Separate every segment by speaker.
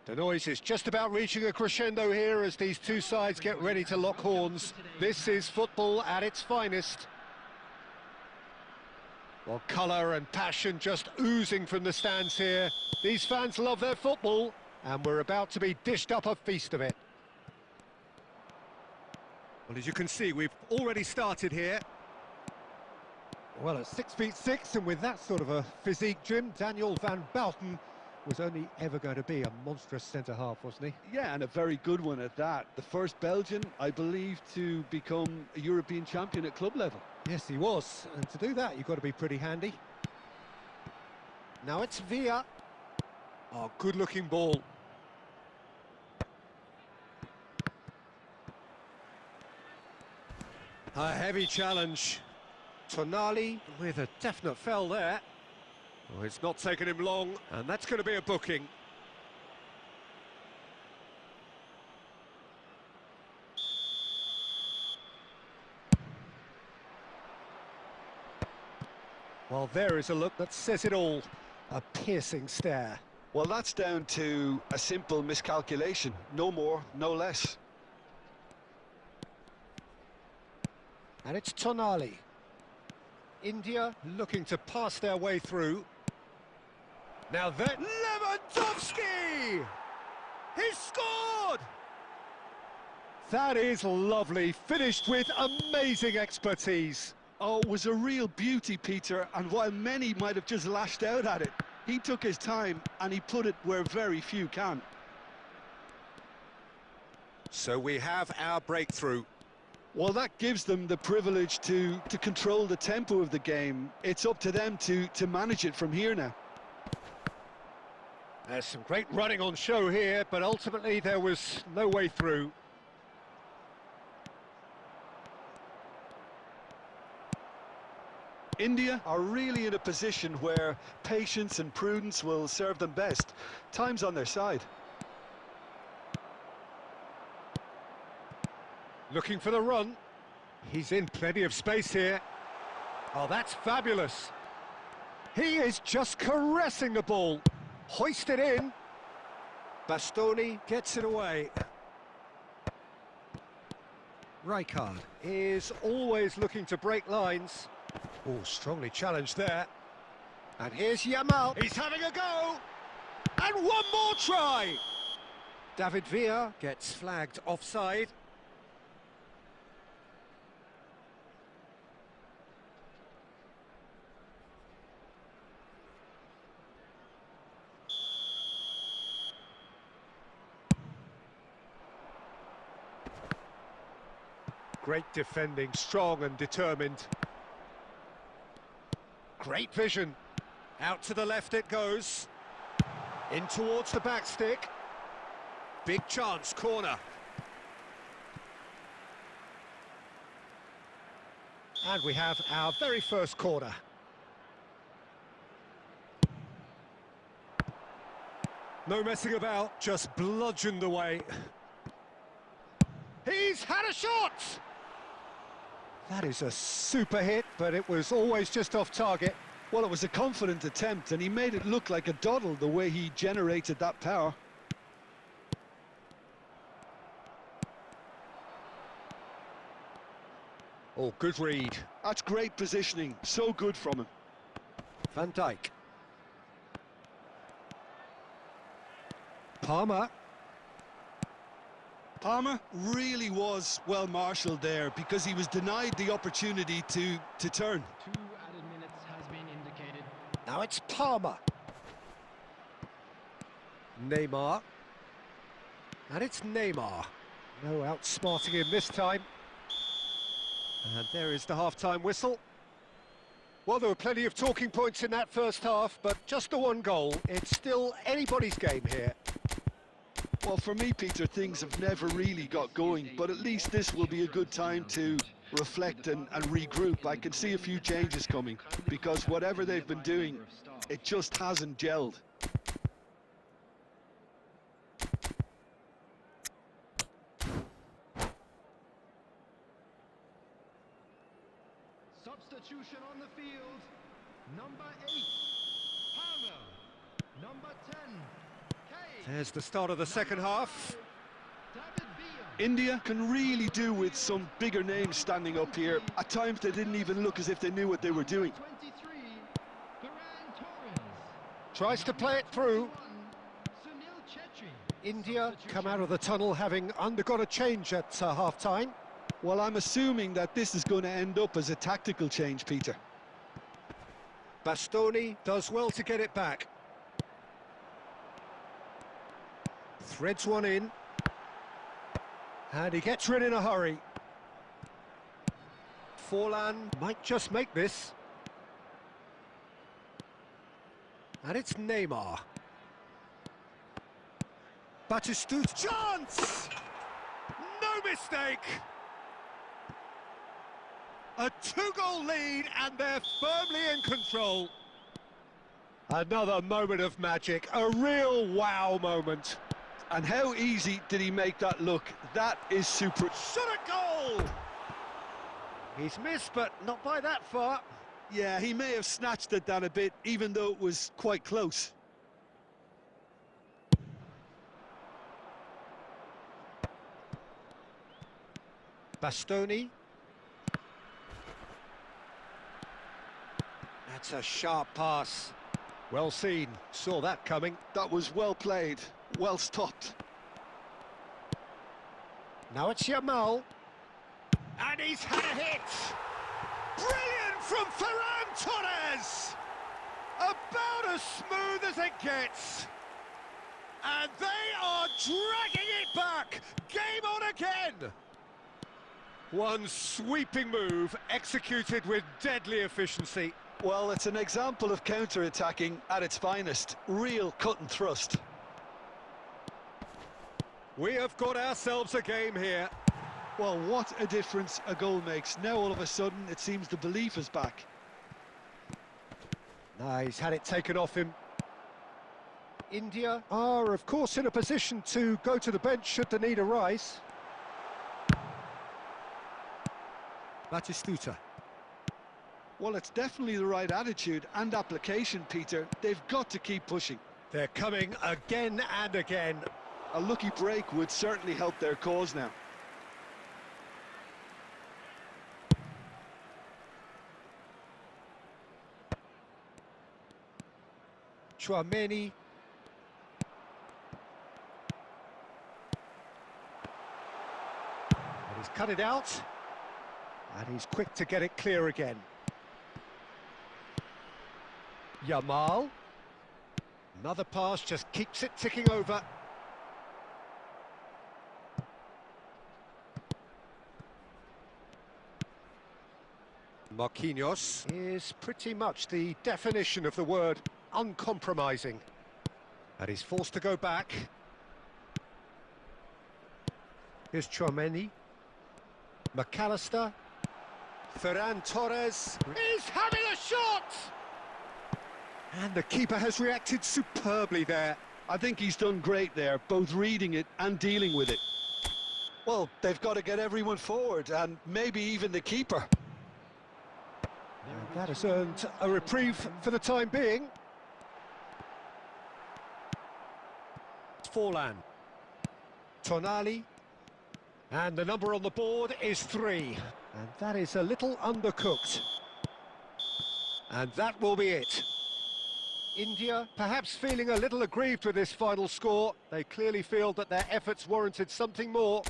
Speaker 1: The noise is just about reaching a crescendo here as these two sides get ready to lock horns. This is football at its finest. Well, colour and passion just oozing from the stands here. These fans love their football, and we're about to be dished up a feast of it. Well, as you can see, we've already started here.
Speaker 2: Well, at 6'6", and with that sort of a physique, Jim, Daniel van Bouten was only ever going to be a monstrous centre-half, wasn't he?
Speaker 3: Yeah, and a very good one at that. The first Belgian, I believe, to become a European champion at club level.
Speaker 2: Yes, he was, and to do that, you've got to be pretty handy.
Speaker 1: Now it's Villa. Oh, good-looking ball. A heavy challenge. Tonali with a definite foul there. Oh, it's not taken him long, and that's going to be a booking. Well, there is a look that says it all. A piercing stare.
Speaker 3: Well, that's down to a simple miscalculation. No more, no less.
Speaker 1: And it's Tonali. India looking to pass their way through. Now that Lewandowski! He's scored! That is lovely, finished with amazing expertise.
Speaker 3: Oh, it was a real beauty, Peter, and while many might have just lashed out at it, he took his time and he put it where very few can.
Speaker 1: So we have our breakthrough.
Speaker 3: Well, that gives them the privilege to control the tempo of the game. It's up to them to manage it from here now.
Speaker 1: There's some great running on show here, but ultimately there was no way through.
Speaker 3: India are really in a position where patience and prudence will serve them best. Time's on their side.
Speaker 1: Looking for the run. He's in plenty of space here. Oh, that's fabulous. He is just caressing the ball. Hoisted in. Bastoni gets it away. Rijkaard is always looking to break lines. Oh, strongly challenged there. And here's Yamal. He's having a go. And one more try. David Villa gets flagged offside. Great defending, strong and determined. Great vision. Out to the left it goes. In towards the back stick. Big chance, corner. And we have our very first corner. No messing about, just bludgeoned away. He's had a shot! That is a super hit, but it was always just off target.
Speaker 3: Well, it was a confident attempt, and he made it look like a doddle the way he generated that power.
Speaker 1: Oh, good read.
Speaker 3: That's great positioning, so good from him.
Speaker 1: Van Dijk. Palmer.
Speaker 3: Palmer really was well marshalled there because he was denied the opportunity to turn.
Speaker 4: 2 added minutes has been indicated.
Speaker 1: Now it's Palmer. Neymar. And it's Neymar. No outsmarting him this time. And there is the half-time whistle. Well, there were plenty of talking points in that first half, but just the one goal. It's still anybody's game here.
Speaker 3: Well, for me, Peter, things have never really got going, but at least this will be a good time to reflect and regroup. I can see a few changes coming, because whatever they've been doing, it just hasn't gelled.
Speaker 4: Substitution on the field. Number 8, Palmer. Number 10, Kane.
Speaker 1: There's the start of the second half.
Speaker 3: India can really do with some bigger names standing up here. At times they didn't even look as if they knew what they were doing.
Speaker 2: Tries to play it through. India come out of the tunnel having undergone a change at half-time.
Speaker 3: Well, I'm assuming that this is going to end up as a tactical change, Peter.
Speaker 1: Bastoni does well to get it back. Threads one in. And he gets rid in a hurry. Forlan might just make this. And it's Neymar. Batistu's chance! No mistake! A two-goal lead and they're firmly in control. Another moment of magic, a real wow moment.
Speaker 3: And how easy did he make that look? That is super.
Speaker 1: Shot a goal! He's missed, but not by that far.
Speaker 3: Yeah, he may have snatched at that a bit, even though it was quite close.
Speaker 1: Bastoni. That's a sharp pass. Well seen, saw that coming.
Speaker 3: That was well played, well stopped.
Speaker 1: Now it's Yamal. And he's had a hit! Brilliant from Ferran Torres! About as smooth as it gets. And they are dragging it back! Game on again! One sweeping move, executed with deadly efficiency.
Speaker 3: Well, it's an example of counter-attacking at its finest. Real cut and thrust.
Speaker 1: We have got ourselves a game here.
Speaker 3: Well, what a difference a goal makes. Now all of a sudden it seems the belief is back.
Speaker 1: Nah, he's had it taken off him.
Speaker 2: India are, of course, in a position to go to the bench should the need arise.
Speaker 1: Batistuta.
Speaker 3: Well, it's definitely the right attitude and application, Peter. They've got to keep pushing.
Speaker 1: They're coming again and again.
Speaker 3: A lucky break would certainly help their cause now.
Speaker 1: Chouameni. And he's cut it out. And he's quick to get it clear again. Yamal. Another pass, just keeps it ticking over. Marquinhos is pretty much the definition of the word uncompromising. And he's forced to go back. Here's Chouameni. McAllister. Ferran Torres. He's having a shot! And the keeper has reacted superbly there.
Speaker 3: I think he's done great there, both reading it and dealing with it. Well, they've got to get everyone forward, and maybe even the keeper.
Speaker 2: And that has earned a reprieve for the time being.
Speaker 1: Forlan. Tonali. And the number on the board is 3.
Speaker 2: And that is a little undercooked.
Speaker 1: And that will be it.
Speaker 2: India perhaps feeling a little aggrieved with this final score. They clearly feel that their efforts warranted something more.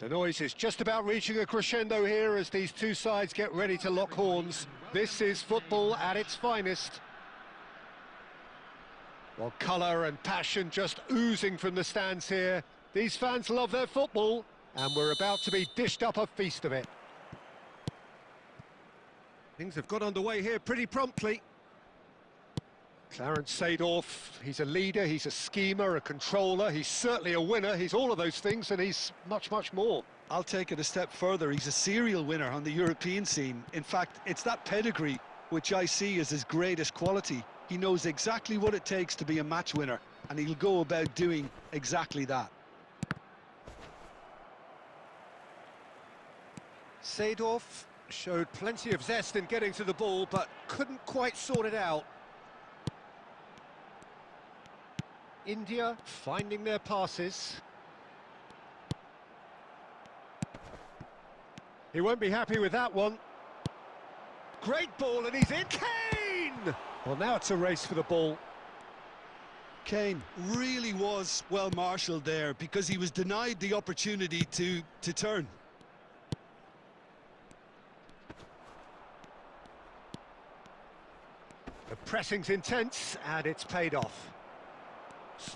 Speaker 1: The noise is just about reaching a crescendo here as these two sides get ready to lock horns. This is football at its finest. Well, colour and passion just oozing from the stands here. These fans love their football, and we're about to be dished up a feast of it. Things have got underway here pretty promptly. Clarence Seedorf, he's a leader, he's a schemer, a controller, he's certainly a winner, he's all of those things, and he's much, much more.
Speaker 3: I'll take it a step further. He's a serial winner on the European scene. In fact, it's that pedigree which I see as his greatest quality. He knows exactly what it takes to be a match winner, and he'll go about doing exactly that.
Speaker 1: Seedorf showed plenty of zest in getting to the ball, but couldn't quite sort it out. India finding their passes. He won't be happy with that one. Great ball, and he's in. Kane! Well, now it's a race for the ball.
Speaker 3: Kane really was well marshalled there because he was denied the opportunity to turn.
Speaker 1: The pressing's intense, and it's paid off.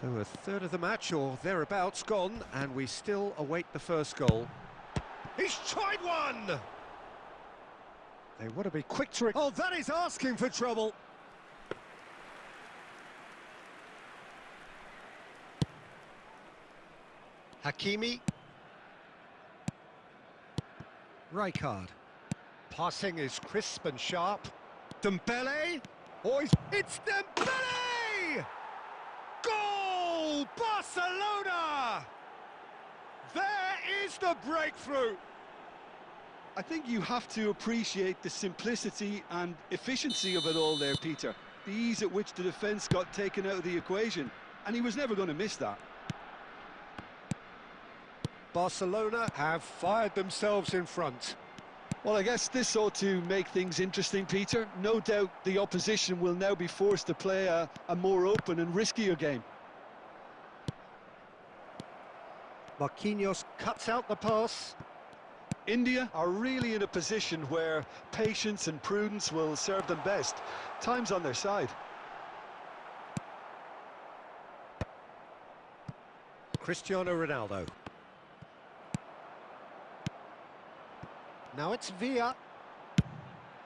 Speaker 1: So a third of the match, or thereabouts, gone, and we still await the first goal. He's tried one! They want to be quick to... Oh, that is asking for trouble! Hakimi. Rijkaard. Passing is crisp and sharp. Dembele. Oh, it's Dembele! Goal! Barcelona! There is the breakthrough!
Speaker 3: I think you have to appreciate the simplicity and efficiency of it all there, Peter. The ease at which the defence got taken out of the equation, and he was never going to miss that.
Speaker 1: Barcelona have fired themselves in front.
Speaker 3: Well, I guess this ought to make things interesting, Peter. No doubt the opposition will now be forced to play a more open and riskier game.
Speaker 1: Marquinhos cuts out the pass.
Speaker 3: India are really in a position where patience and prudence will serve them best. Time's on their side.
Speaker 1: Cristiano Ronaldo. Now it's Villa.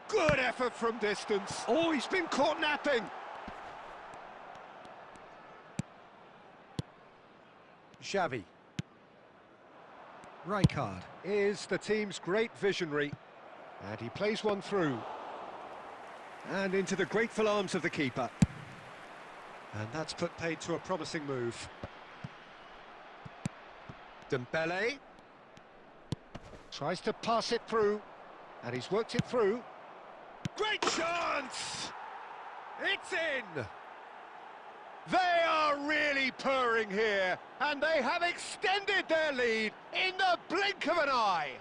Speaker 1: Good effort from distance. Oh, he's been caught napping. Xavi. Rijkaard is the team's great visionary, and he plays one through. And into the grateful arms of the keeper. And that's put paid to a promising move. Dembele. Tries to pass it through, and he's worked it through. Great chance! It's in! They are really purring here, and they have extended their lead in the blink of an eye.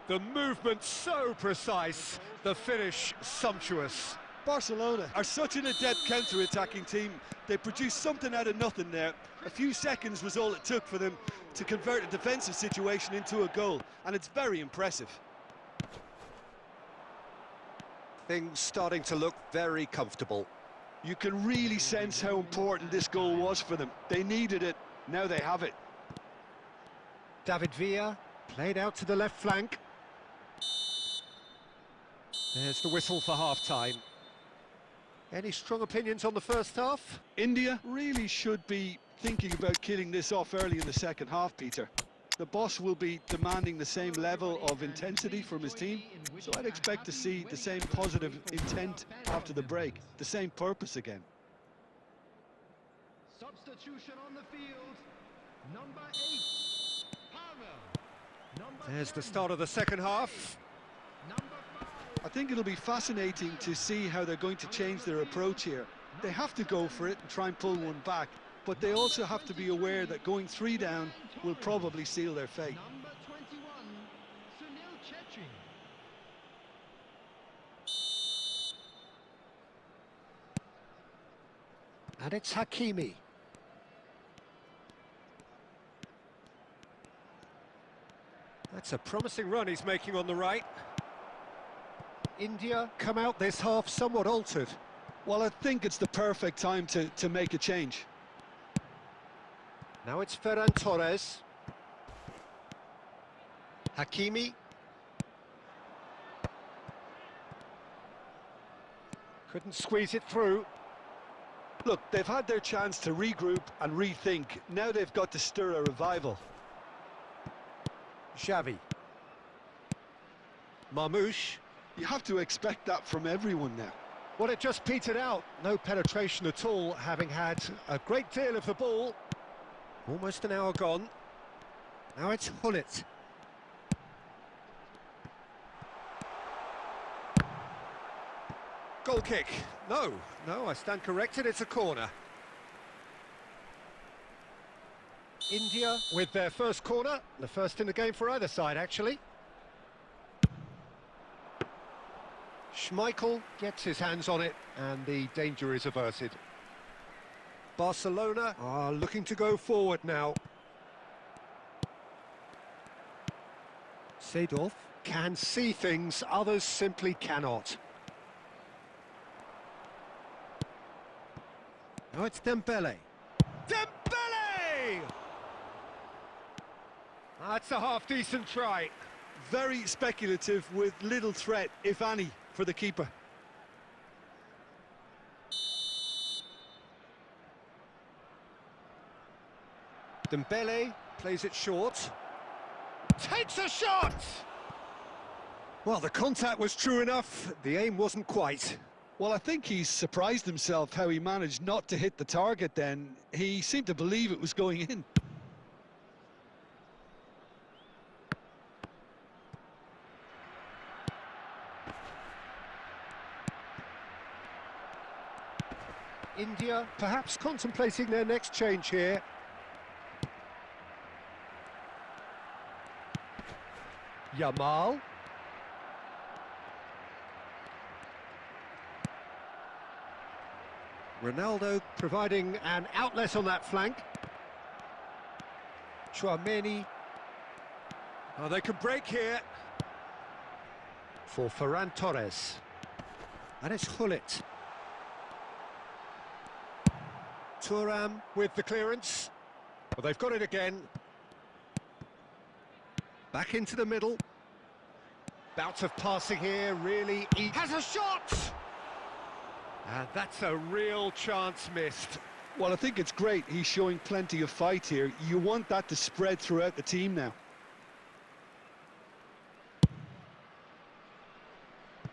Speaker 1: The movement so precise, the finish sumptuous.
Speaker 3: Barcelona are such an adept counter-attacking team. They produced something out of nothing there. A few seconds was all it took for them to convert a defensive situation into a goal, and it's very impressive.
Speaker 1: Things starting to look very comfortable.
Speaker 3: You can really sense how important this goal was for them. They needed it, now they have it.
Speaker 1: David Villa, played out to the left flank. There's the whistle for half-time. Any strong opinions on the first half?
Speaker 3: India really should be thinking about killing this off early in the second half, Peter. The boss will be demanding the same level of intensity from his team, so I'd expect to see the same positive intent after the break, the same purpose again.
Speaker 4: Substitution on the field. Number 8, Pavel.
Speaker 1: There's the start of the second half.
Speaker 4: Number 5.
Speaker 3: I think it'll be fascinating to see how they're going to change their approach here. They have to go for it and try and pull one back, but they also have to be aware that going 3 down will probably seal their fate.
Speaker 4: Number 21, Sunil Chetri.
Speaker 1: And it's Hakimi. It's a promising run he's making on the right.
Speaker 2: India come out this half somewhat altered.
Speaker 3: Well, I think it's the perfect time to make a change.
Speaker 2: Now it's Ferran Torres. Hakimi. Couldn't squeeze it through.
Speaker 3: Look, they've had their chance to regroup and rethink. Now they've got to stir a revival.
Speaker 2: Xavi. Marmoush.
Speaker 3: You have to expect that from everyone now.
Speaker 2: Well, it just petered out. No penetration at all, having had a great deal of the ball.
Speaker 1: Almost an hour gone.
Speaker 2: Now it's Hullet.
Speaker 1: Goal kick. No, I stand corrected, it's a corner.
Speaker 2: India with their first corner. The first in the game for either side, actually. Schmeichel gets his hands on it, and the danger is averted.
Speaker 1: Barcelona are looking to go forward now.
Speaker 2: Seedorf can see things others simply cannot. Now it's Dembele.
Speaker 1: Dembele!
Speaker 2: That's a half-decent try.
Speaker 3: Very speculative with little threat, if any, for the keeper.
Speaker 1: Dembele plays it short. Takes a shot! Well, the contact was true enough, the aim wasn't quite.
Speaker 3: Well, I think he's surprised himself how he managed not to hit the target then. He seemed to believe it was going in.
Speaker 2: India perhaps contemplating their next change here. Yamal. Ronaldo providing an outlet on that flank. Chouameni.
Speaker 1: Oh, they can break here.
Speaker 2: For Ferran Torres. And it's Hullet. Thuram with the clearance.
Speaker 1: Well, they've got it again.
Speaker 2: Back into the middle. Bout of passing here, really easy.
Speaker 1: Has a shot! And that's a real chance missed.
Speaker 3: Well, I think it's great. He's showing plenty of fight here. You want that to spread throughout the team now.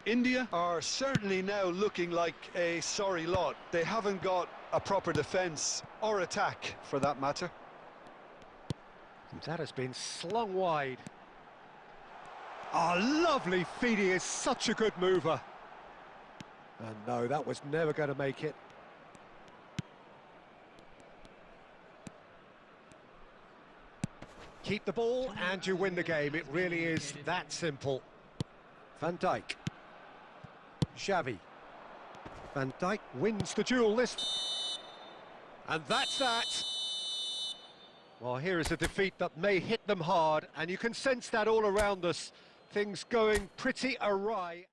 Speaker 3: India are certainly now looking like a sorry lot. They haven't got a proper defence, or attack, for that matter.
Speaker 2: That has been slung wide. Oh, lovely feed. He is such a good mover. And no, that was never going to make it. Keep the ball and you win the game. It really is that simple. Van Dijk. Xavi. Van Dijk wins the duel list. And that's that. Well, here is a defeat that may hit them hard, and you can sense that all around us. Things going pretty awry.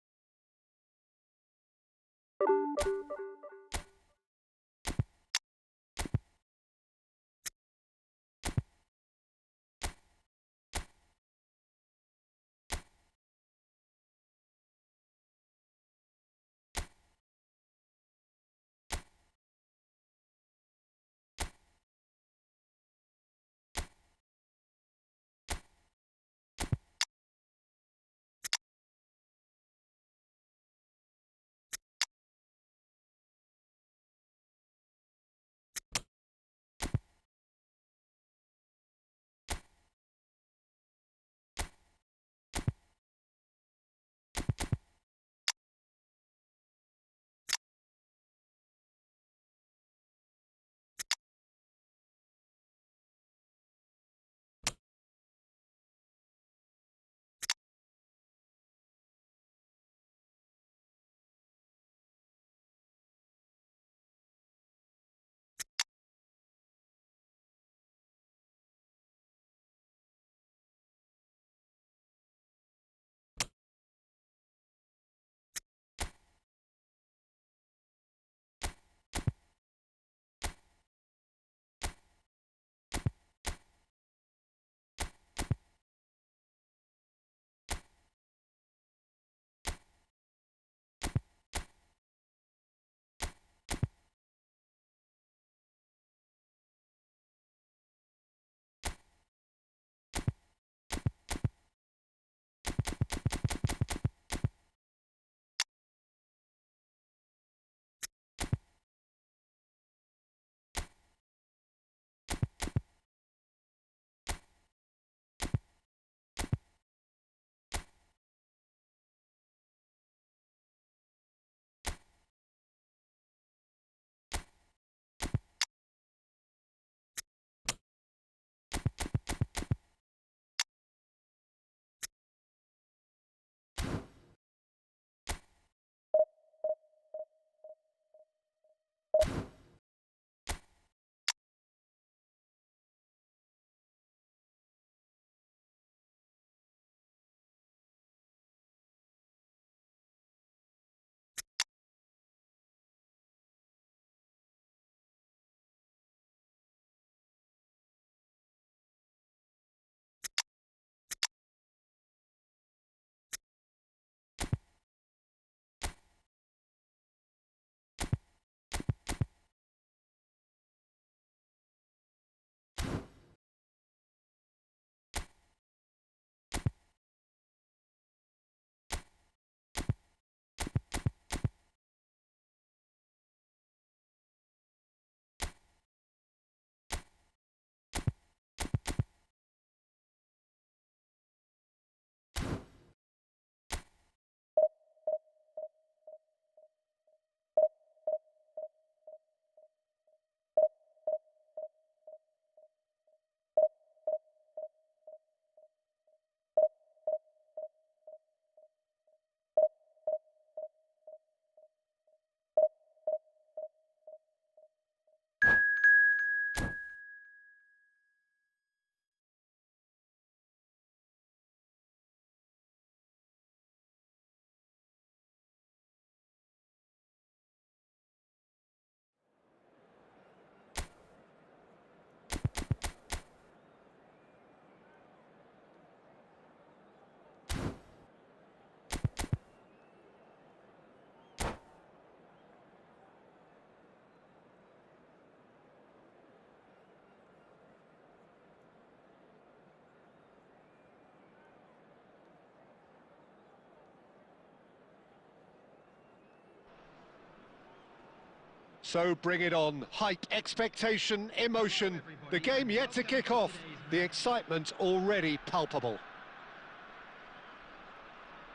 Speaker 1: So bring it on. Hype, expectation, emotion. The game yet to kick off. The excitement already palpable.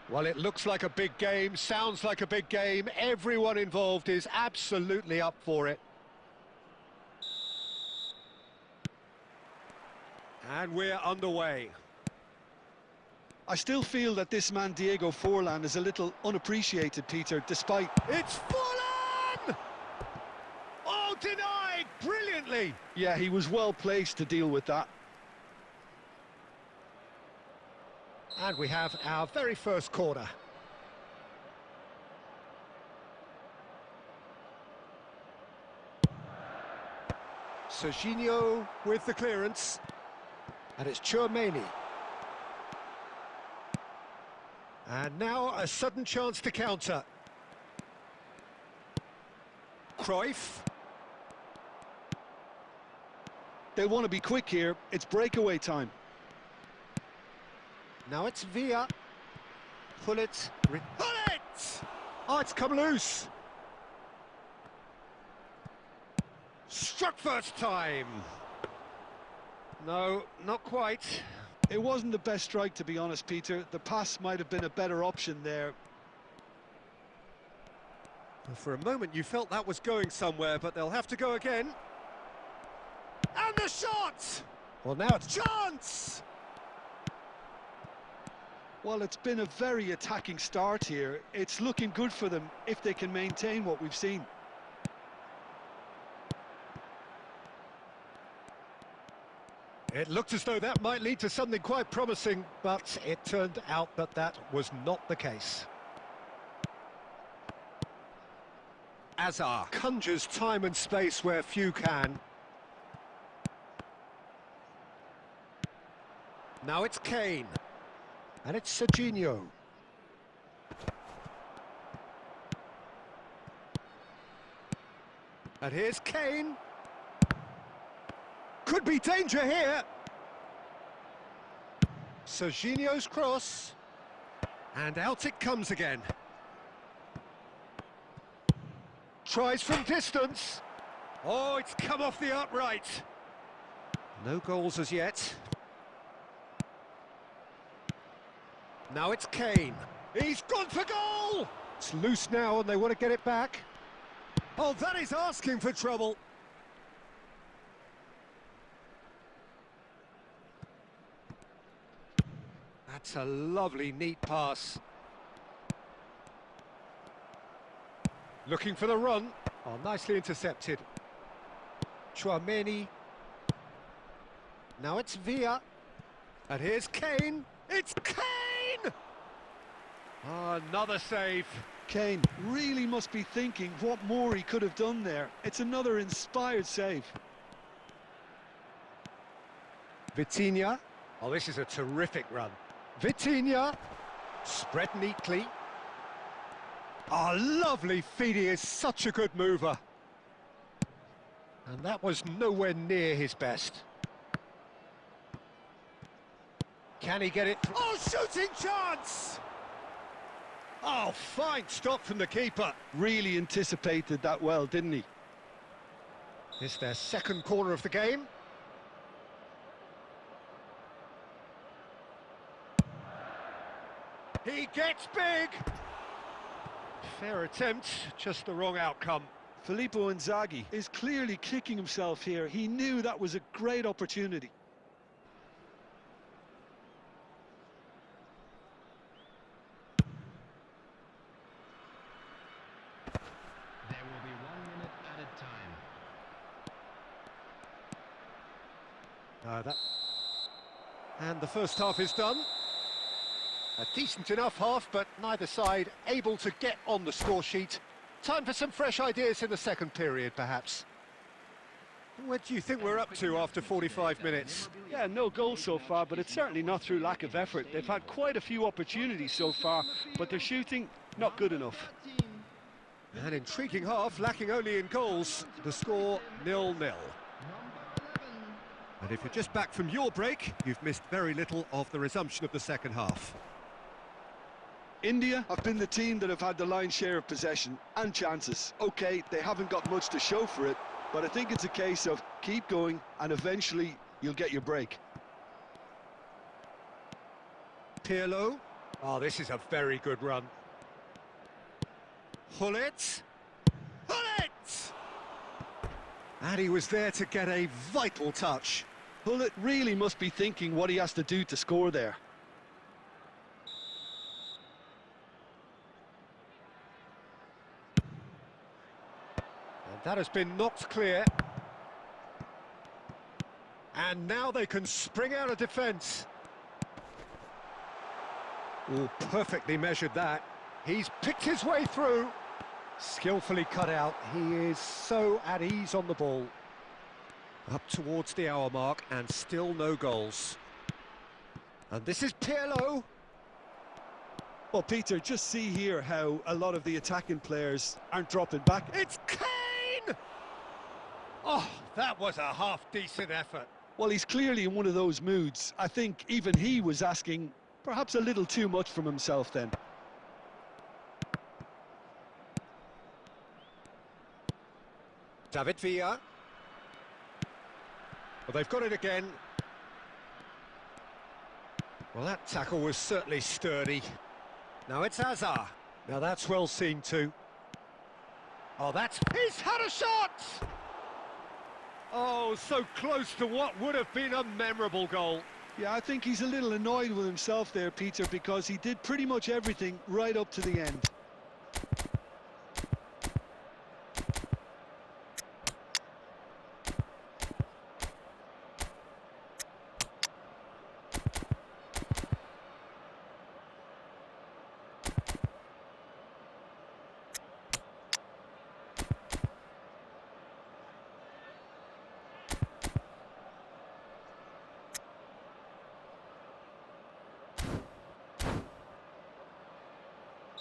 Speaker 1: Well, it looks like a big game, sounds like a big game. Everyone involved is absolutely up for it. And we're underway.
Speaker 3: I still feel that this man, Diego Forlan, is a little unappreciated, Peter, despite...
Speaker 1: It's Forlan! Oh, denied! Brilliantly!
Speaker 3: Yeah, he was well placed to deal with that.
Speaker 1: And we have our very first corner. Serginho with the clearance. And it's Tchouaméni. And now a sudden chance to counter. Cruyff.
Speaker 3: They'll want to be quick here. It's breakaway time.
Speaker 1: Now it's Villa. Pull it. Pull it! Oh, it's come loose. Struck first time. No, not quite.
Speaker 3: It wasn't the best strike, to be honest, Peter. The pass might have been a better option there.
Speaker 1: For a moment you felt that was going somewhere, but they'll have to go again. And the shot! Well, now it's chance!
Speaker 3: Well, it's been a very attacking start here. It's looking good for them if they can maintain what we've seen.
Speaker 1: It looked as though that might lead to something quite promising, but it turned out that that was not the case. Azar conjures time and space where few can. Now it's Kane. And it's Serginho. And here's Kane. Could be danger here. Serginho's cross. And out it comes again. Tries from distance. Oh, it's come off the upright. No goals as yet. Now it's Kane. He's gone for goal! It's loose now and they want to get it back. Oh, that is asking for trouble. That's a lovely, neat pass. Looking for the run. Oh, nicely intercepted. Tchouaméni. Now it's Villa. And here's Kane. It's Kane! Oh, another save.
Speaker 3: Kane really must be thinking what more he could have done there. It's another inspired save.
Speaker 1: Vitinha. Oh, this is a terrific run. Vitinha. Spread neatly. Oh, lovely feed. He is such a good mover. And that was nowhere near his best. Can he get it? Oh, shooting chance! Oh, fine stop from the keeper.
Speaker 3: Really anticipated that well, didn't he?
Speaker 1: It's their second corner of the game. He gets big. Fair attempt, just the wrong outcome.
Speaker 3: Filippo Inzaghi is clearly kicking himself here. He knew that was a great opportunity.
Speaker 4: There will be 1 minute added time.
Speaker 1: And the first half is done. A decent enough half, but neither side able to get on the score sheet. Time for some fresh ideas in the second period, perhaps. What do you think we're up to after 45 minutes?
Speaker 3: Yeah, no goals so far, but it's certainly not through lack of effort. They've had quite a few opportunities so far, but their shooting, not good enough.
Speaker 4: 13,
Speaker 1: An intriguing half, lacking only in goals. The score 0-0.
Speaker 4: number 11.
Speaker 1: And if you're just back from your break, you've missed very little of the resumption of the second half.
Speaker 3: India have been the team that have had the lion's share of possession and chances. Okay, they haven't got much to show for it, but I think it's a case of keep going and eventually you'll get your break.
Speaker 1: Pirlo. Oh, this is a very good run. Hullet. Hullet! And he was there to get a vital touch.
Speaker 3: Hullet really must be thinking what he has to do to score there.
Speaker 1: And that has been knocked clear. And now they can spring out of defence. Oh, perfectly measured that. He's picked his way through. Skillfully cut out. He is so at ease on the ball. Up towards the hour mark and still no goals. And this is Pirlo.
Speaker 3: Well, Peter, just see here how a lot of the attacking players aren't dropping back.
Speaker 1: It's Kane! Oh, that was a half-decent effort.
Speaker 3: Well, he's clearly in one of those moods. I think even he was asking perhaps a little too much from himself then.
Speaker 1: David Villa. Well, they've got it again. Well, that tackle was certainly sturdy. Now it's Hazard. Now that's well seen too. Oh, he's had a shot! Oh, so close to what would have been a memorable goal.
Speaker 3: Yeah, I think he's a little annoyed with himself there, Peter, because he did pretty much everything right up to the end.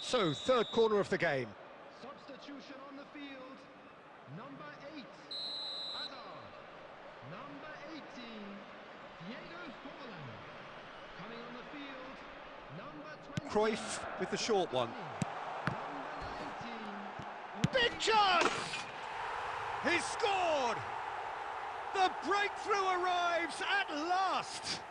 Speaker 1: So, third corner of the game.
Speaker 4: Substitution on the field. Number 8, Hazard. Number 18, Diego Forlan. Coming on the field, number 20.
Speaker 1: Cruyff with the short one.
Speaker 4: Number 19.
Speaker 1: Big chance! He's scored! The breakthrough arrives at last!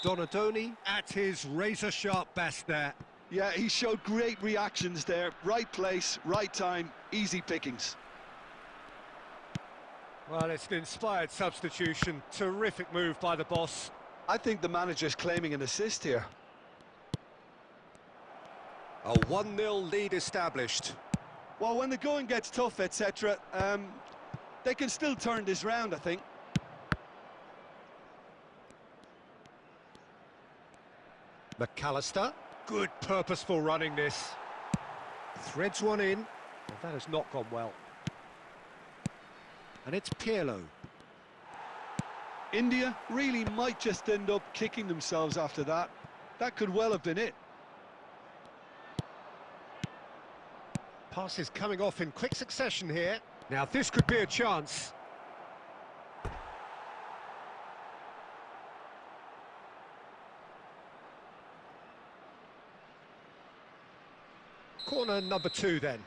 Speaker 1: Donadoni at his razor-sharp best there.
Speaker 3: Yeah, he showed great reactions there. Right place, right time, easy pickings.
Speaker 1: Well, it's an inspired substitution. Terrific move by the boss.
Speaker 3: I think the manager's claiming an assist here.
Speaker 1: A 1-0 lead established.
Speaker 3: Well, when the going gets tough, etc., they can still turn this round, I think.
Speaker 1: McAllister. Good purposeful running this. Threads one in. Well, that has not gone well. And it's Pirlo.
Speaker 3: India really might just end up kicking themselves after that. That could well have been it.
Speaker 1: Passes coming off in quick succession here. Now this could be a chance. Corner number 2 then.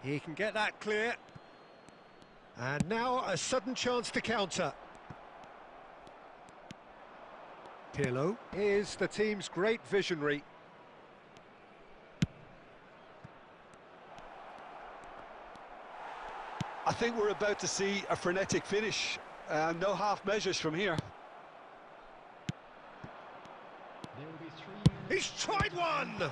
Speaker 1: He can get that clear. And now a sudden chance to counter. Pirlo is the team's great visionary.
Speaker 3: I think we're about to see a frenetic finish. No half measures from here.
Speaker 4: There will be 3 minutes.
Speaker 1: He's tried one!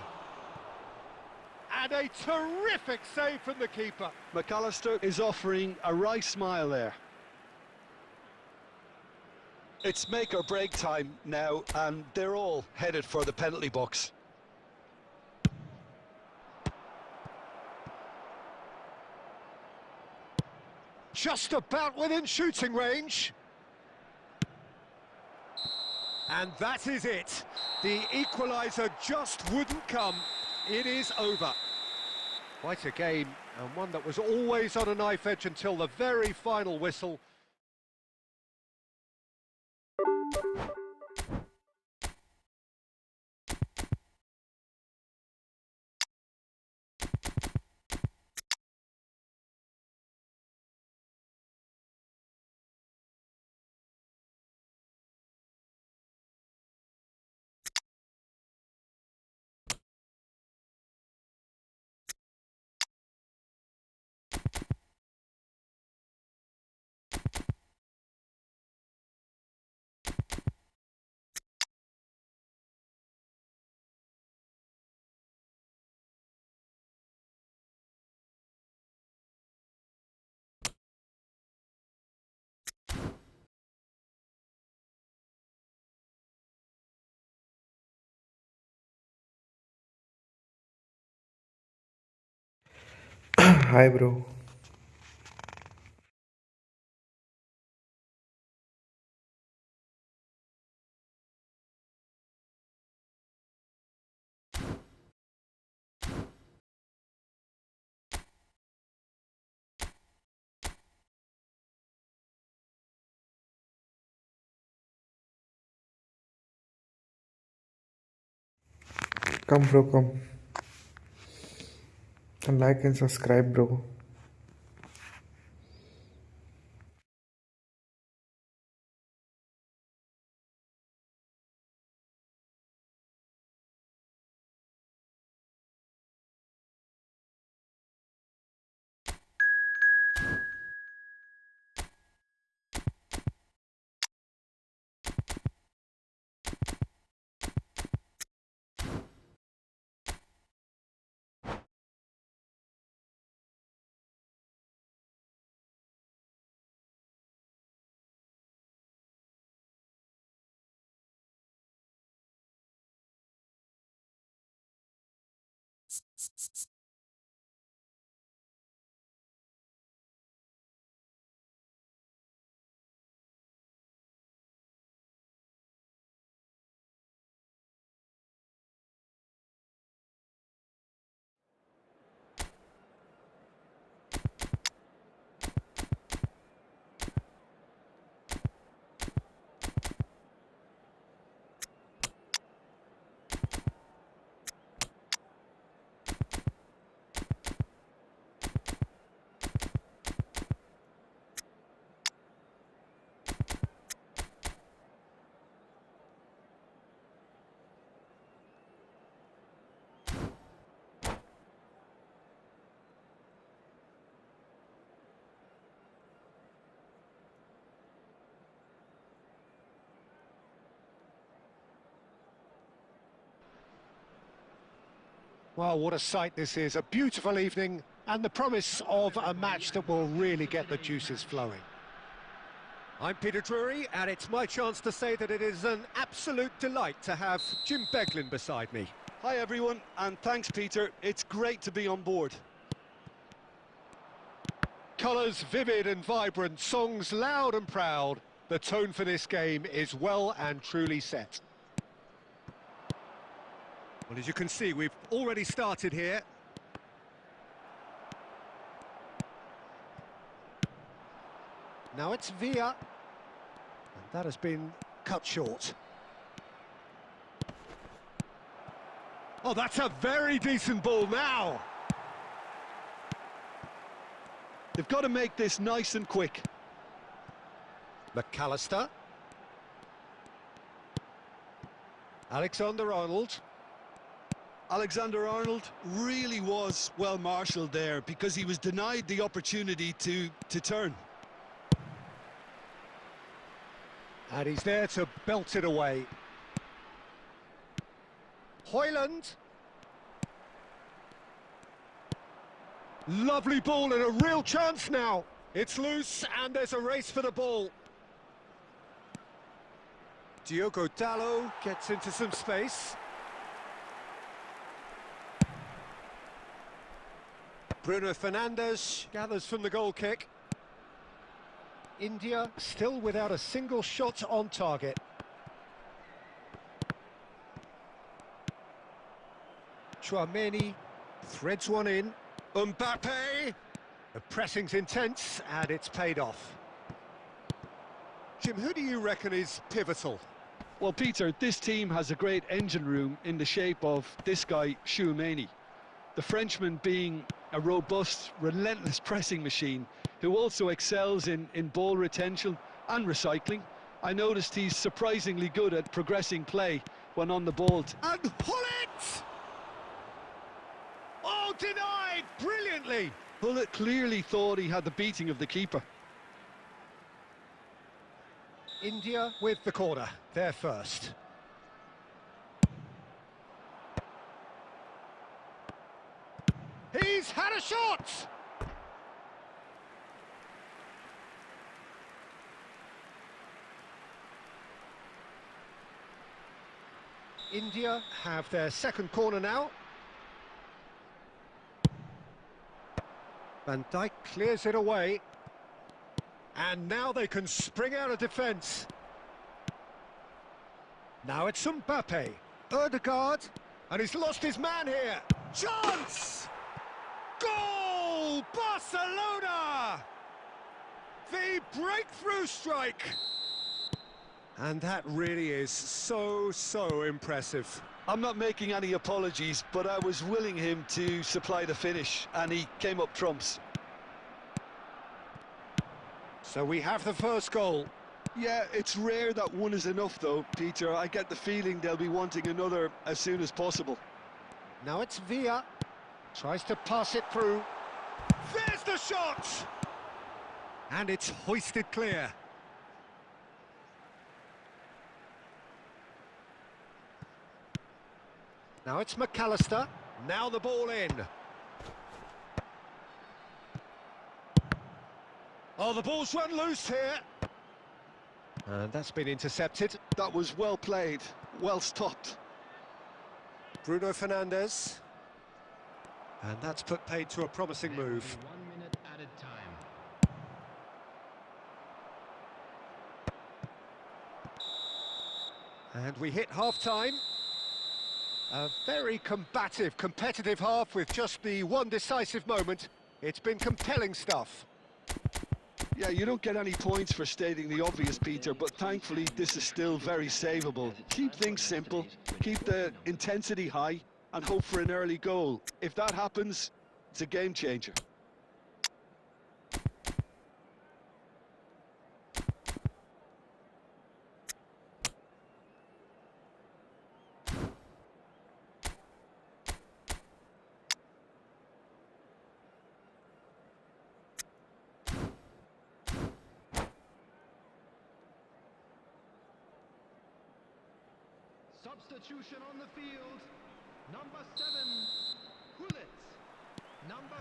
Speaker 1: And a terrific save from the keeper.
Speaker 3: McAllister is offering a wry smile there. It's make or break time now, and they're all headed for the penalty box.
Speaker 1: Just about within shooting range. And that is it. The equaliser just wouldn't come. It is over. Quite a game, and one that was always on a knife edge until the very final whistle.
Speaker 5: Hi, bro. Come, bro, come. And like and subscribe, bro.
Speaker 1: Well, what a sight this is. A beautiful evening and the promise of a match that will really get the juices flowing. I'm Peter Drury, and it's my chance to say that it is an absolute delight to have Jim Beglin beside me.
Speaker 3: Hi everyone, and thanks Peter. It's great to be on board.
Speaker 1: Colours vivid and vibrant, songs loud and proud. The tone for this game is well and truly set. Well, as you can see, we've already started here. Now it's Villa. And that has been cut short. Oh, that's a very decent ball now.
Speaker 3: They've got to make this nice and quick.
Speaker 1: McAllister. Alexander-Arnold.
Speaker 3: Alexander-Arnold really was well marshalled there because he was denied the opportunity to turn.
Speaker 1: And he's there to belt it away. Hoyland. Lovely ball and a real chance now. It's loose and there's a race for the ball. Diogo Dalot gets into some space. Bruno Fernandes gathers from the goal kick. India still without a single shot on target. Chouameni threads one in. Mbappe! The pressing's intense and it's paid off. Jim, who do you reckon is pivotal?
Speaker 3: Well, Peter, this team has a great engine room in the shape of this guy, Chouameni. The Frenchman being a robust, relentless pressing machine who also excels in ball retention and recycling. I noticed he's surprisingly good at progressing play when on the ball.
Speaker 1: And pull it! Oh, denied brilliantly!
Speaker 3: Bullet clearly thought he had the beating of the keeper.
Speaker 1: India with the corner, they're first. He's had a shot! India have their second corner now. Van Dijk clears it away. And now they can spring out of defence. Now it's Mbappe. Ødegaard. And he's lost his man here. Chance! Goal! Barcelona! The breakthrough strike! And that really is so impressive.
Speaker 3: I'm not making any apologies, but I was willing him to supply the finish, and he came up trumps.
Speaker 1: So we have the first goal.
Speaker 3: Yeah, it's rare that one is enough though, Peter. I get the feeling they'll be wanting another as soon as possible.
Speaker 1: Now it's Villa. Tries to pass it through. There's the shot! And it's hoisted clear. Now it's McAllister. Now the ball in. Oh, the ball's run loose here. And that's been intercepted.
Speaker 3: That was well played, well stopped.
Speaker 1: Bruno Fernandes. And that's put paid to a promising move.
Speaker 4: 1 minute added time.
Speaker 1: And we hit half-time. A very combative, competitive half with just the one decisive moment. It's been compelling stuff.
Speaker 3: Yeah, you don't get any points for stating the obvious, Peter, but thankfully this is still very savable. Keep things simple, keep the intensity high, and hope for an early goal. If that happens, it's a game changer.
Speaker 4: Substitution on the field. Number 7, Hullet.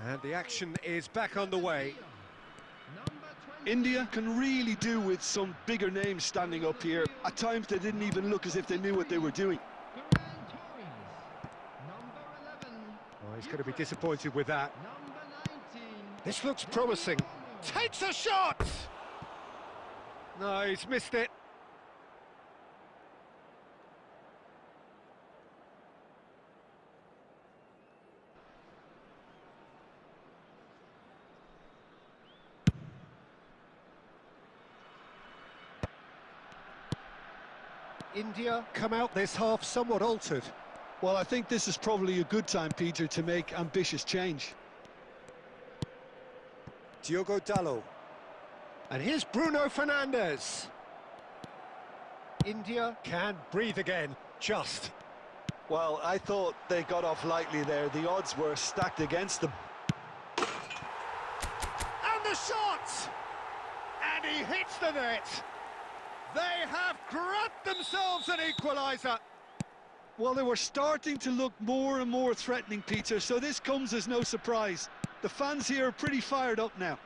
Speaker 1: And the action is back underway.
Speaker 4: Number 20.
Speaker 3: India can really do with some bigger names standing up here. At times they didn't even look as if they knew what they were doing.
Speaker 4: Ferran Torres. Number 11.
Speaker 1: Oh, he's going to be disappointed with that.
Speaker 4: Number 19.
Speaker 1: This looks promising. Takes a shot! No, he's missed it. India come out this half somewhat altered.
Speaker 3: Well, I think this is probably a good time, Peter, to make ambitious change.
Speaker 1: Diogo Dalot. And here's Bruno Fernandes. India can breathe again, just.
Speaker 3: Well, I thought they got off lightly there. The odds were stacked against them.
Speaker 1: And the shot! And he hits the net. They have grabbed themselves an equaliser.
Speaker 3: Well, they were starting to look more and more threatening, Peter, so this comes as no surprise. The fans here are pretty fired up now.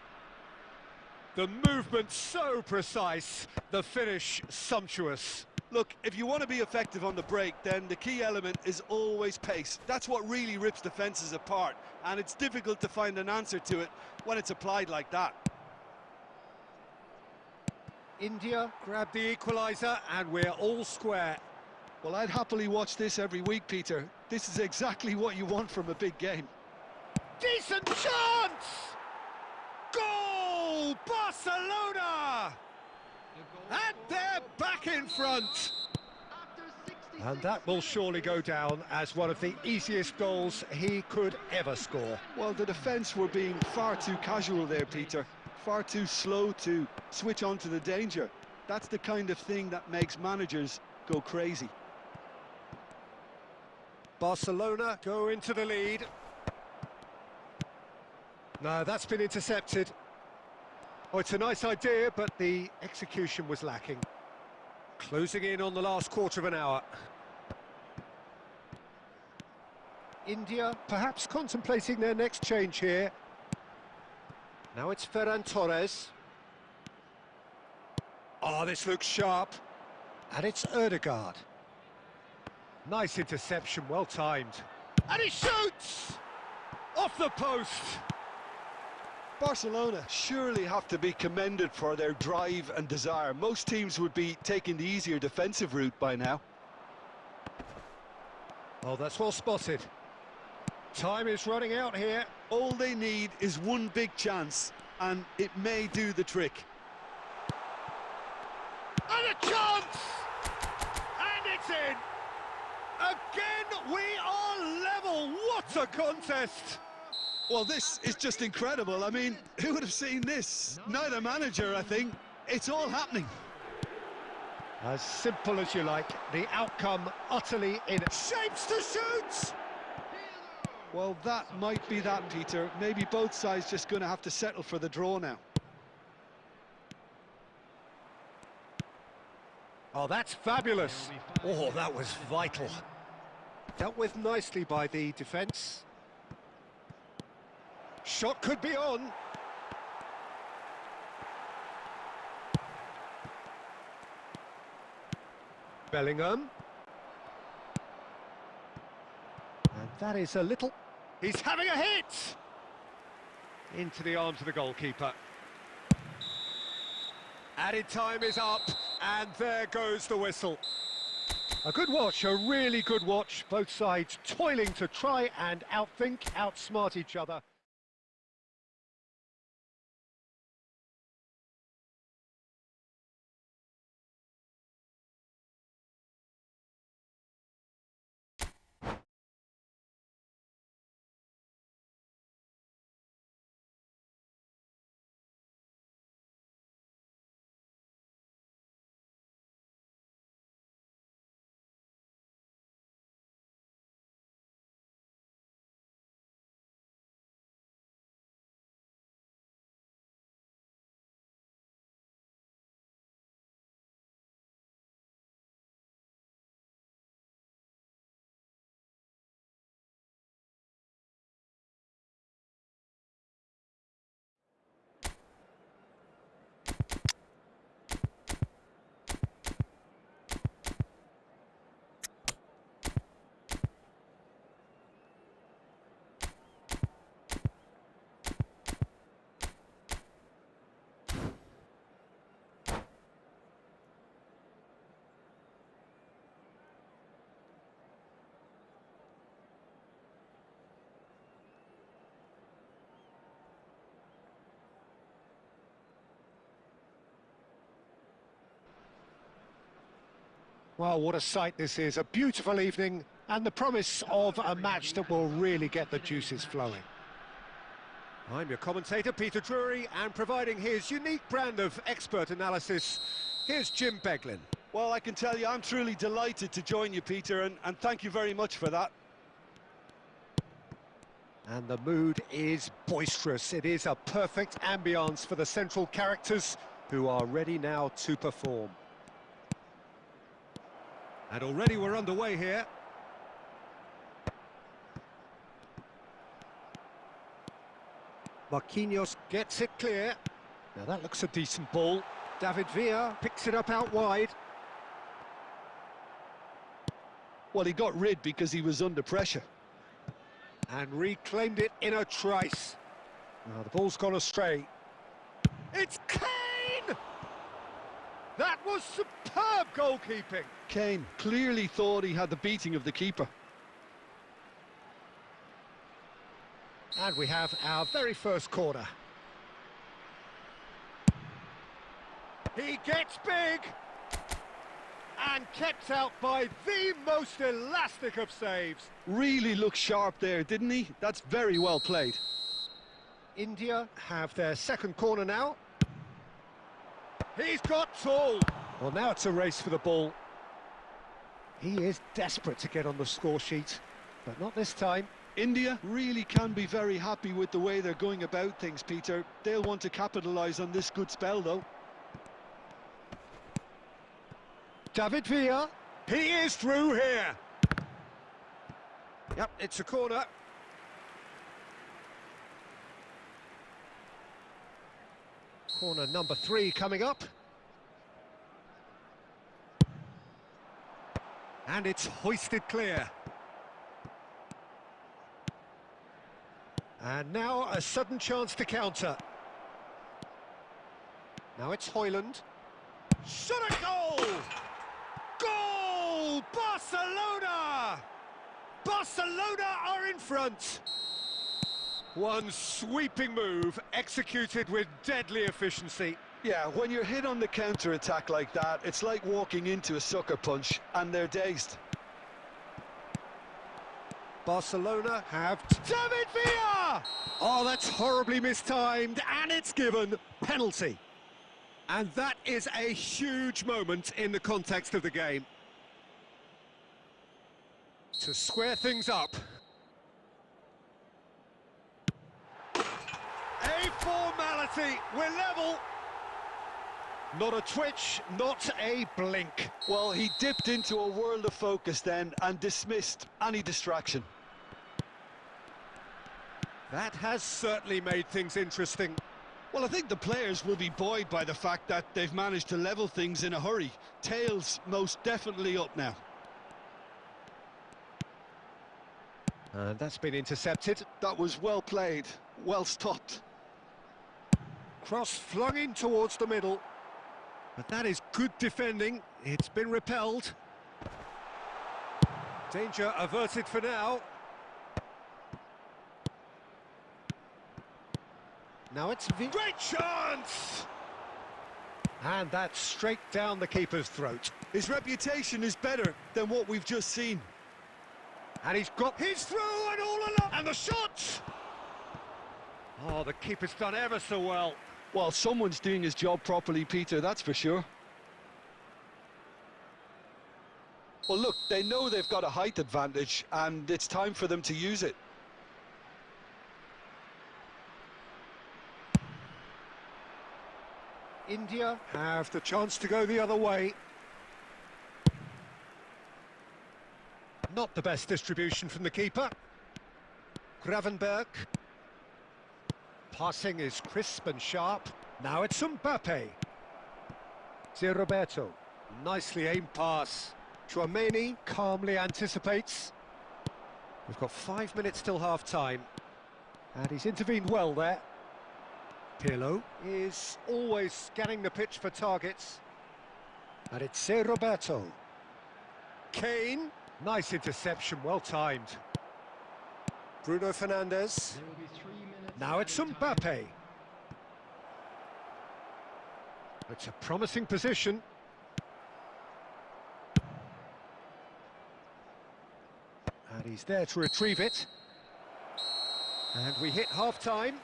Speaker 1: The movement so precise, the finish sumptuous.
Speaker 3: Look, if you want to be effective on the break, then the key element is always pace. That's what really rips defences apart, and it's difficult to find an answer to it when it's applied like that.
Speaker 1: India grab the equaliser and we're all square.
Speaker 3: Well, I'd happily watch this every week, Peter. This is exactly what you want from a big game.
Speaker 1: Decent chance! Goal! Barcelona! And they're back in front. And that will surely go down as one of the easiest goals he could ever score.
Speaker 3: Well, the defence were being far too casual there, Peter. Far too slow to switch on to the danger. That's the kind of thing that makes managers go crazy.
Speaker 1: Barcelona go into the lead. No, that's been intercepted. Oh, it's a nice idea, but the execution was lacking. Closing in on the last quarter of an hour. India perhaps contemplating their next change here. Now it's Ferran Torres. Oh, this looks sharp. And it's Ødegaard. Nice interception, well timed. And he shoots! Off the post!
Speaker 3: Barcelona surely have to be commended for their drive and desire. Most teams would be taking the easier defensive route by now.
Speaker 1: Oh, that's well spotted. Time is running out here.
Speaker 3: All they need is one big chance, and it may do the trick.
Speaker 1: And a chance! And it's in! Again, we are level! What a contest!
Speaker 3: Well, this is just incredible. I mean, who would have seen this? Neither manager, I think. It's all happening.
Speaker 1: As simple as you like, the outcome utterly in shapes to shoot!
Speaker 3: Well, that might be that, Peter. Maybe both sides just going to have to settle for the draw now.
Speaker 1: Oh, that's fabulous. Oh, that was vital. Dealt with nicely by the defence. Shot could be on. Bellingham. And that is a little... He's having a hit! Into the arms of the goalkeeper. Added time is up, and there goes the whistle. A good watch, a really good watch. Both sides toiling to try and outthink, outsmart each other. Well, what a sight this is. A beautiful evening and the promise of a match that will really get the juices flowing. I'm your commentator, Peter Drury, and providing his unique brand of expert analysis, here's Jim Beglin.
Speaker 3: Well, I can tell you, I'm truly delighted to join you, Peter, and thank you very much for that.
Speaker 1: And the mood is boisterous. It is a perfect ambience for the central characters who are ready now to perform. And already we're underway here. Marquinhos gets it clear. Now that looks a decent ball. David Villa picks it up out wide.
Speaker 3: Well, he got rid because he was under pressure.
Speaker 1: And reclaimed it in a trice. Now the ball's gone astray. It's Kane! That was superb goalkeeping.
Speaker 3: Kane clearly thought he had the beating of the keeper.
Speaker 1: And we have our very first corner. He gets big and kept out by the most elastic of saves.
Speaker 3: Really looked sharp there, didn't he? That's very well played.
Speaker 1: India have their second corner now. He's got tall. Well, now it's a race for the ball. He is desperate to get on the score sheet, but not this time.
Speaker 3: India really can be very happy with the way they're going about things, Peter. They'll want to capitalise on this good spell, though.
Speaker 1: David Villa, he is through here. Yep, it's a corner. Corner number 3 coming up. And it's hoisted clear. And now a sudden chance to counter. Now it's Højlund. Shot a goal! Goal! Barcelona! Barcelona are in front! One sweeping move, executed with deadly efficiency.
Speaker 3: Yeah, when you're hit on the counter-attack like that, it's like walking into a sucker punch, and they're dazed.
Speaker 1: Barcelona have David Villa! Oh, that's horribly mistimed, and it's given penalty. And that is a huge moment in the context of the game. To square things up. A formality, we're level. Not a twitch, not a blink.
Speaker 3: Well, he dipped into a world of focus then and dismissed any distraction.
Speaker 1: That has certainly made things interesting.
Speaker 3: Well, I think the players will be buoyed by the fact that they've managed to level things in a hurry. Tails most definitely up now.
Speaker 1: And that's been intercepted.
Speaker 3: That was well played, well stopped.
Speaker 1: Cross flung in towards the middle. But that is good defending. It's been repelled. Danger averted for now. Now it's great chance! And that's straight down the keeper's throat.
Speaker 3: His reputation is better than what we've just seen.
Speaker 1: And he's got his through and all along. And the shot! Oh, the keeper's done ever so well.
Speaker 3: Well, someone's doing his job properly, Peter, that's for sure. Well, look, they know they've got a height advantage, and it's time for them to use it.
Speaker 1: India have the chance to go the other way. Not the best distribution from the keeper. Gravenberg. Passing is crisp and sharp. Now it's Mbappe. Zé Roberto. Nicely aimed pass. Chouameni calmly anticipates. We've got 5 minutes till half-time. And he's intervened well there. Pirlo is always scanning the pitch for targets. And it's Zé Roberto. Kane. Nice interception, well timed. Bruno Fernandes. Now it's Mbappe. It's a promising position. And he's there to retrieve it. And we hit half-time.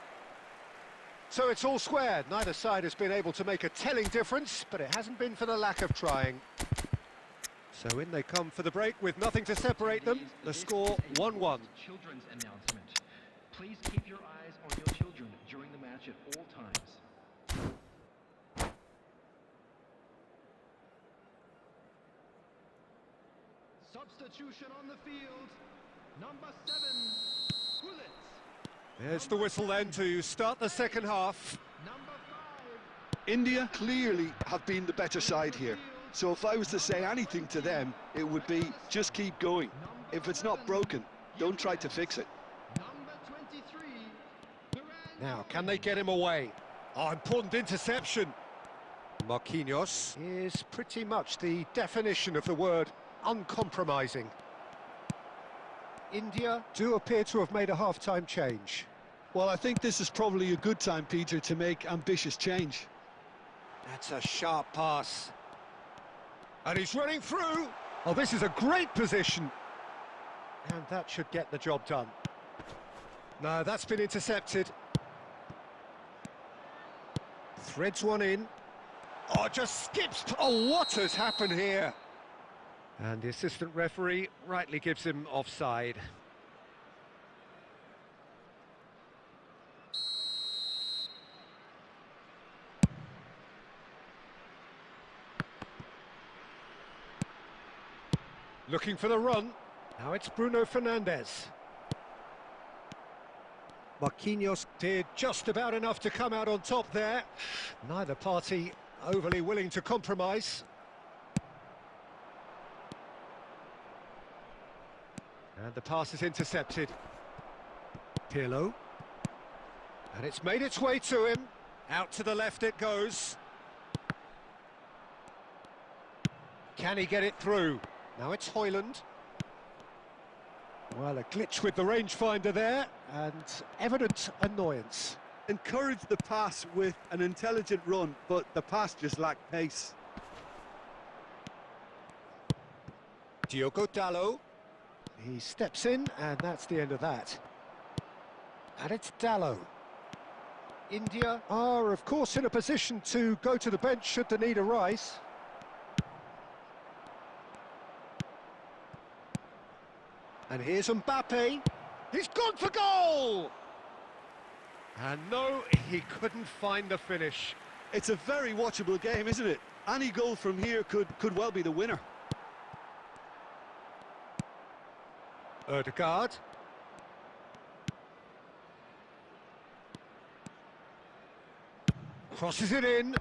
Speaker 1: So it's all squared. Neither side has been able to make a telling difference, but it hasn't been for the lack of trying. So in they come for the break with nothing to separate them. The score 1-1.
Speaker 4: Children's announcement. Please keep your eyes on your children during the match at all times. Substitution on the field. Number 7, Gullit.
Speaker 1: There's the whistle then to start the second half.
Speaker 4: Number 5.
Speaker 3: India clearly have been the better side here. So if I was to say anything to them, it would be just keep going. If it's not broken, don't try to fix it.
Speaker 4: Number 23.
Speaker 1: Now, can they get him away? Oh, important interception. Marquinhos is pretty much the definition of the word uncompromising. India do appear to have made a half-time change.
Speaker 3: Well, I think this is probably a good time, Peter, to make ambitious change.
Speaker 1: That's a sharp pass. And he's running through. Oh, this is a great position. And that should get the job done. No, that's been intercepted. Threads one in. Oh, just skips. Oh, what has happened here? And the assistant referee rightly gives him offside. Looking for the run. Now it's Bruno Fernandes. Marquinhos did just about enough to come out on top there. Neither party overly willing to compromise. And the pass is intercepted. Pirlo. And it's made its way to him. Out to the left it goes. Can he get it through? Now it's Hoyland. Well, a glitch with the rangefinder there, and evident annoyance.
Speaker 3: Encouraged the pass with an intelligent run, but the pass just lacked pace.
Speaker 1: Diogo Dallo. He steps in, and that's the end of that. And it's Dallo. India are, of course, in a position to go to the bench should the need arise. And here's Mbappe. He's gone for goal! And no, he couldn't find the finish.
Speaker 3: It's a very watchable game, isn't it? Any goal from here could well be the winner.
Speaker 1: Ødegaard. Crosses it in.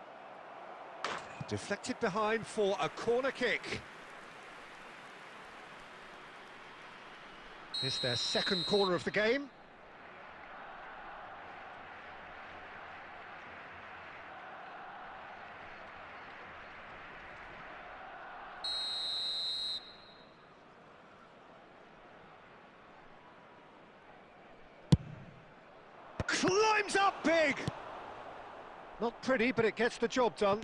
Speaker 1: Deflected behind for a corner kick. It's their second corner of the game. Climbs up big! Not pretty, but it gets the job done.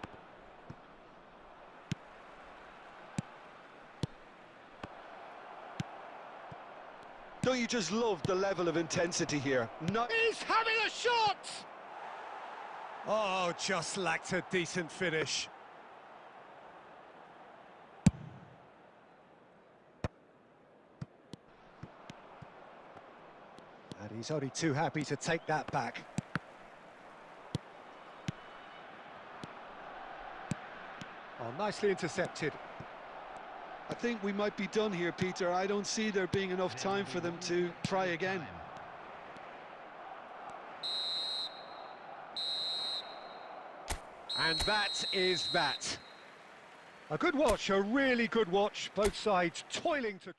Speaker 3: Don't you just love the level of intensity here?
Speaker 1: He's having a shot! Oh, just lacked a decent finish. And he's only too happy to take that back. Oh, nicely intercepted.
Speaker 3: I think we might be done here, Peter. I don't see there being enough time for them to try again.
Speaker 1: And that is that. A good watch, a really good watch. Both sides toiling to...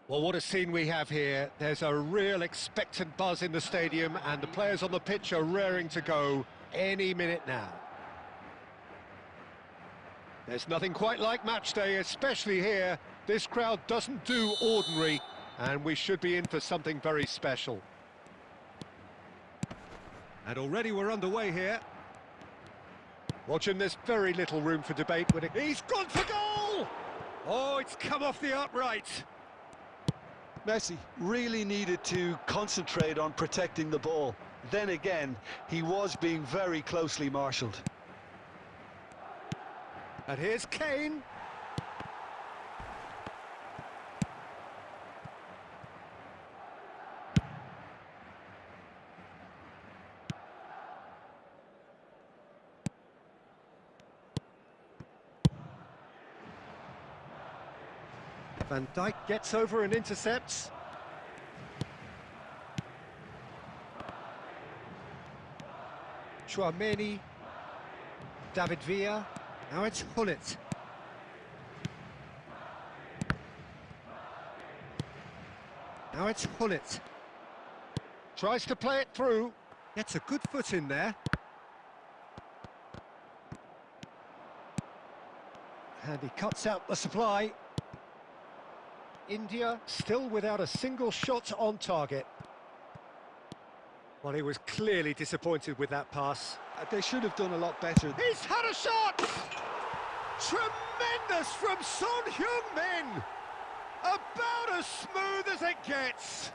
Speaker 1: Well, what a scene we have here. There's a real expectant buzz in the stadium, and the players on the pitch are raring to go any minute now. There's nothing quite like match day, especially here. This crowd doesn't do ordinary, and we should be in for something very special. And already we're underway here. Watching, there's very little room for debate with it. He's gone for goal! Oh, it's come off the upright.
Speaker 3: Messi really needed to concentrate on protecting the ball. Then again, he was being very closely marshalled.
Speaker 1: And here's Kane. Van Dijk gets over and intercepts. Chouameni. David Villa. Now it's Hullet. Now it's Hullet. Tries to play it through. Gets a good foot in there. And he cuts out the supply. India still without a single shot on target. Well, he was clearly disappointed with that pass.
Speaker 3: They should have done a lot better.
Speaker 1: He's had a shot! Tremendous from Son Heung-min! About as smooth as it gets!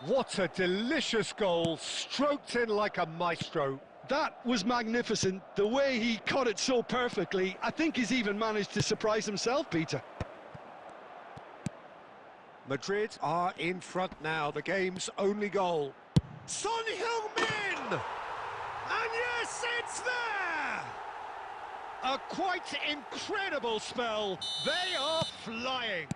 Speaker 1: What a delicious goal, stroked in like a maestro.
Speaker 3: That was magnificent. The way he caught it so perfectly, I think he's even managed to surprise himself, Peter.
Speaker 1: Madrid are in front now, the game's only goal. Son Heung-min! And yes, it's there! A quite incredible spell. They are flying.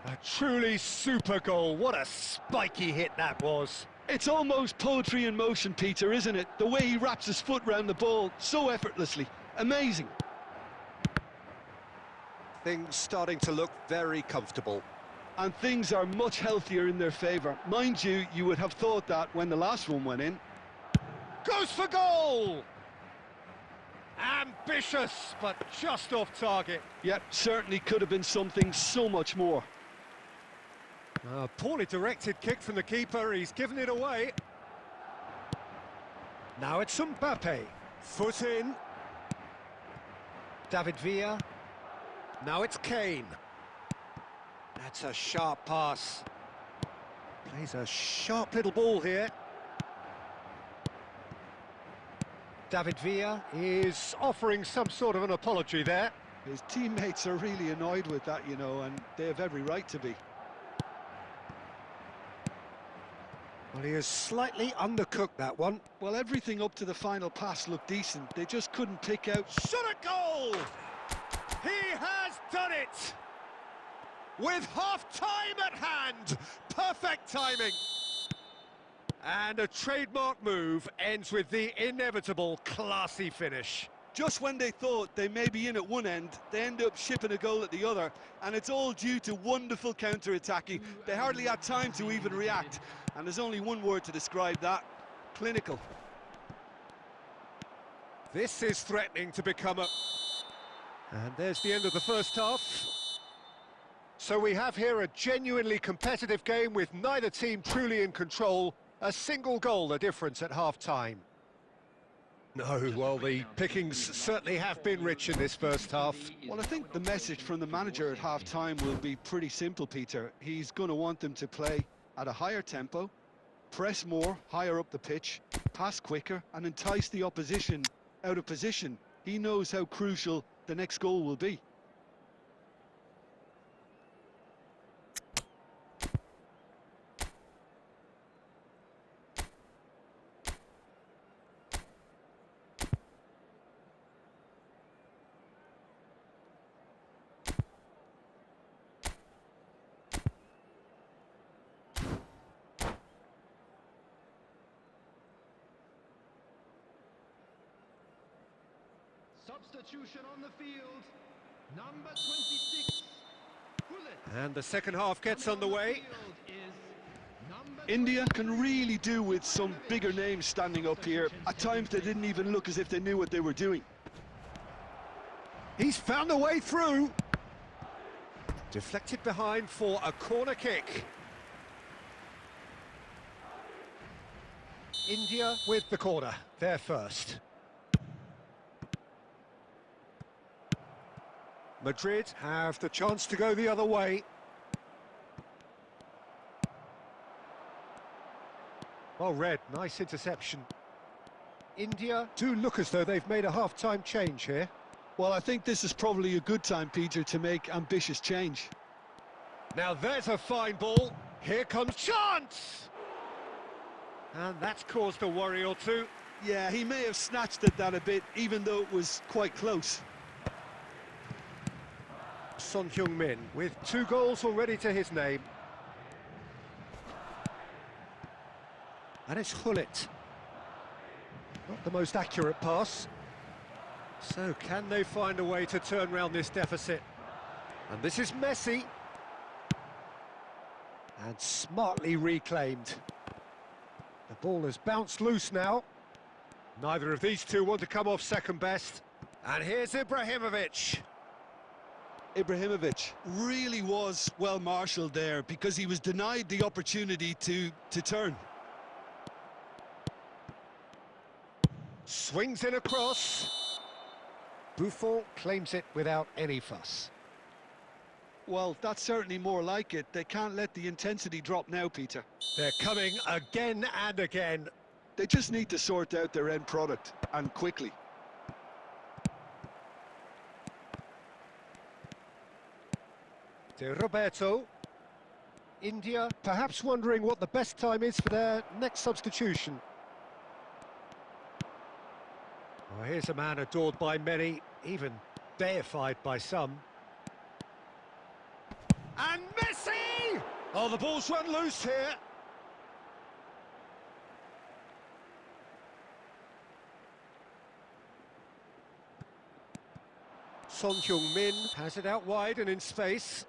Speaker 1: A truly super goal. What a spiky hit that was.
Speaker 3: It's almost poetry in motion, Peter, isn't it? The way he wraps his foot round the ball so effortlessly. Amazing.
Speaker 2: Things starting to look very comfortable.
Speaker 3: And things are much healthier in their favour. Mind you, you would have thought that when the last one went in.
Speaker 1: Goes for goal! Ambitious, but just off target.
Speaker 3: Yep, certainly could have been something so much more.
Speaker 1: A poorly directed kick from the keeper, he's given it away. Now it's Mbappe. Foot in. David Villa. Now it's Kane. That's a sharp pass. Plays a sharp little ball here. David Villa is offering some sort of an apology there.
Speaker 3: His teammates are really annoyed with that, you know, and they have every right to be.
Speaker 1: Well, he has slightly undercooked that one.
Speaker 3: Well, everything up to the final pass looked decent. They just couldn't pick out...
Speaker 1: Shot a goal! He has done it! With half-time at hand! Perfect timing! And a trademark move ends with the inevitable classy finish.
Speaker 3: Just when they thought they may be in at one end, they end up shipping a goal at the other, and it's all due to wonderful counter-attacking. They hardly had time to even react, and there's only one word to describe that: clinical.
Speaker 1: This is threatening to become a... And there's the end of the first half. So we have here a genuinely competitive game with neither team truly in control. A single goal the difference at half-time. No, well, the pickings certainly have been rich in this first half.
Speaker 3: Well, I think the message from the manager at half-time will be pretty simple, Peter. He's going to want them to play at a higher tempo, press more, higher up the pitch, pass quicker, and entice the opposition out of position. He knows how crucial the next goal will be.
Speaker 4: Substitution on the field. Number 26.
Speaker 1: And the second half gets underway.
Speaker 3: India can really do with some bigger names standing up here. At times they didn't even look as if they knew what they were doing.
Speaker 1: He's found a way through. Deflected behind for a corner kick. India with the corner, they're first. Madrid have the chance to go the other way. Well read, nice interception. India do look as though they've made a half-time change here.
Speaker 3: Well, I think this is probably a good time, Peter, to make ambitious change.
Speaker 1: Now there's a fine ball. Here comes chance! And that's caused a worry or two.
Speaker 3: Yeah, he may have snatched at that a bit, even though it was quite close.
Speaker 1: Son Heung-min with 2 goals already to his name. And it's Hullet. Not the most accurate pass. So can they find a way to turn round this deficit? And this is Messi. And smartly reclaimed. The ball has bounced loose now. Neither of these two want to come off second best. And here's Ibrahimovic.
Speaker 3: Ibrahimovic really was well marshalled there because he was denied the opportunity to turn.
Speaker 1: Swings in across. Buffon claims it without any fuss.
Speaker 3: Well, that's certainly more like it. They can't let the intensity drop now, Peter.
Speaker 1: They're coming again and again.
Speaker 3: They just need to sort out their end product, and quickly.
Speaker 1: De Roberto. India perhaps wondering what the best time is for their next substitution. Oh, here's a man adored by many, even deified by some. And Messi! Oh, the ball's run loose here. Son Heung-min has it out wide and in space.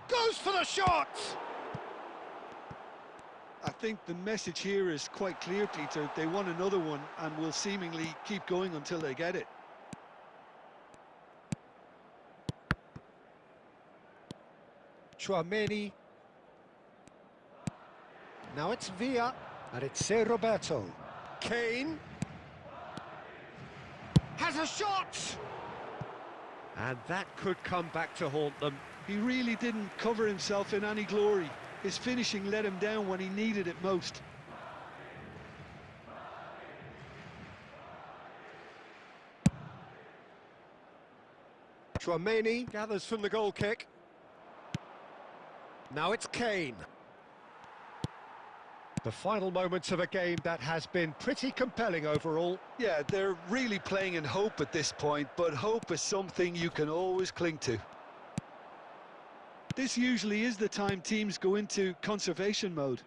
Speaker 1: Goes for the shot!
Speaker 3: I think the message here is quite clear, Peter. They want another one and will seemingly keep going until they get it.
Speaker 1: Chouameni. Now it's Villa, and it's Roberto. Kane. Has a shot! And that could come back to haunt them.
Speaker 3: He really didn't cover himself in any glory. His finishing let him down when he needed it most.
Speaker 1: Chouameni gathers from the goal kick. Now it's Kane. The final moments of a game that has been pretty compelling overall.
Speaker 3: Yeah, they're really playing in hope at this point, but hope is something you can always cling to. This usually is the time teams go into conservation mode.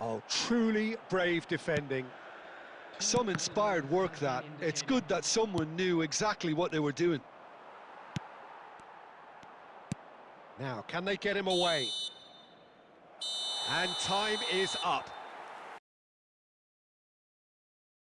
Speaker 1: Oh, truly brave defending.
Speaker 3: Some inspired work that. It's good that someone knew exactly what they were doing.
Speaker 1: Now, can they get him away? And time is up.